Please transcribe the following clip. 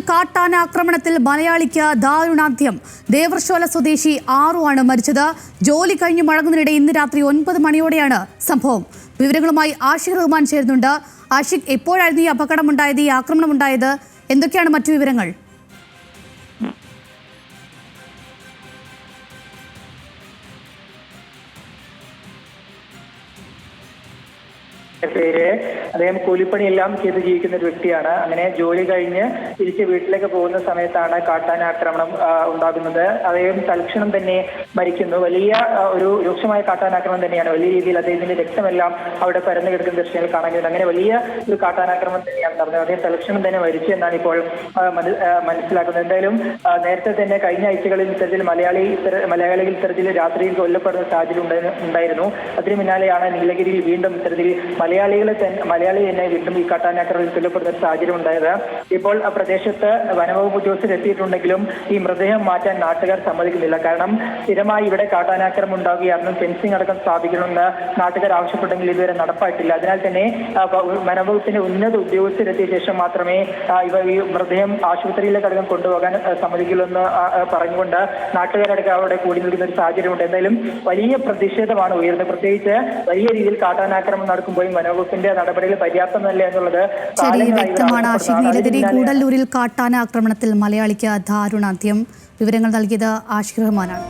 കാട്ടാന ആക്രമണത്തിൽ മലയാളിക്ക് ദാരുണാന്ത്യം. ദേവർശോല സ്വദേശി ആറുമാണ് മരിച്ചത്. ജോലി കഴിഞ്ഞ് മടങ്ങുന്നതിനിടെ ഇന്ന് രാത്രി 9 മണിയോടെയാണ് സംഭവം. വിവരങ്ങളുമായി ആഷിഖ് റഹ്മാൻ ചേരുന്നുണ്ട്. ആഷിഖ്, എപ്പോഴായിരുന്നു ഈ അപകടമുണ്ടായത്, ഈ ആക്രമണമുണ്ടായത്? എന്തൊക്കെയാണ് മറ്റു വിവരങ്ങൾ? പേര് അദ്ദേഹം കൂലിപ്പണിയെല്ലാം ചെയ്ത് ജീവിക്കുന്ന ഒരു വ്യക്തിയാണ്. അങ്ങനെ ജോലി കഴിഞ്ഞ് തിരിച്ച് വീട്ടിലേക്ക് പോകുന്ന സമയത്താണ് കാട്ടാന ആക്രമണം ഉണ്ടാകുന്നത്. അദ്ദേഹം തൽക്ഷണം തന്നെ മരിക്കുന്നു. വലിയ ഒരു രൂക്ഷമായ കാട്ടാനാക്രമണം തന്നെയാണ്. വലിയ രീതിയിൽ അദ്ദേഹത്തിന്റെ രക്തമെല്ലാം അവിടെ പരന്നു കിടക്കുന്ന ദൃശ്യങ്ങൾ കാണാൻ കഴിയുന്നത്. അങ്ങനെ വലിയ ഒരു കാട്ടാനാക്രമണം തന്നെയാണ് നടന്നത്. അദ്ദേഹം തൽക്ഷണം തന്നെ മരിച്ചു എന്നാണ് ഇപ്പോൾ മനസ്സിലാക്കുന്നത്. എന്തായാലും നേരത്തെ തന്നെ കഴിഞ്ഞ ആഴ്ചകളിൽ ഇത്തരത്തിൽ മലയാളികൾ ഇത്തരത്തിൽ രാത്രിയിൽ കൊല്ലപ്പെടുന്ന സാഹചര്യം ഉണ്ടായിരുന്നു. അതിന് പിന്നാലെയാണ് നീലഗിരിയിൽ വീണ്ടും ഇത്തരത്തിൽ മലയാളി തന്നെ വീണ്ടും ഈ കാട്ടാനാക്രമണത്തിൽ കൊല്ലപ്പെടുന്ന ഒരു സാഹചര്യം ഉണ്ടായത്. ഇപ്പോൾ ആ പ്രദേശത്ത് വനവകുപ്പ് ഉദ്യോഗസ്ഥർ എത്തിയിട്ടുണ്ടെങ്കിലും ഈ മൃതദേഹം മാറ്റാൻ നാട്ടുകാർ സമ്മതിക്കുന്നില്ല. കാരണം സ്ഥിരമായി ഇവിടെ കാട്ടാനാക്രമണം ഉണ്ടാവുകയാണെന്നും ഫെൻസിംഗ് അടക്കം സ്ഥാപിക്കണമെന്ന് നാട്ടുകാർ ആവശ്യപ്പെട്ടെങ്കിൽ ഇതുവരെ നടപ്പായിട്ടില്ല. അതിനാൽ തന്നെ വനവകുപ്പിന്റെ ഉന്നത ഉദ്യോഗസ്ഥരെത്തിയ ശേഷം മാത്രമേ ഈ മൃതദേഹം ആശുപത്രിയിലേക്ക് അടക്കം കൊണ്ടുപോകാൻ സമ്മതിക്കുള്ളൂ എന്ന് പറഞ്ഞുകൊണ്ട് നാട്ടുകാരടക്കം അവിടെ കൂടി നിൽക്കുന്ന ഒരു സാഹചര്യമുണ്ട്. എന്തായാലും വലിയ പ്രതിഷേധമാണ് ഉയർന്നത്. പ്രത്യേകിച്ച് വലിയ രീതിയിൽ കാട്ടാനാക്രമണം നടക്കുമ്പോൾ വനവകുപ്പിന്റെ നടപടികൾ പര്യാപ്തമല്ല എന്നുള്ളത് വ്യക്തമാണ്. ആഷിഖ്, നീലഗിരി കൂടല്ലൂരിൽ കാട്ടാന ആക്രമണത്തിൽ മലയാളിക്ക് ദാരുണാന്ത്യം. വിവരങ്ങൾ നൽകിയത് ആഷിഖ് റഹ്മാനാണ്.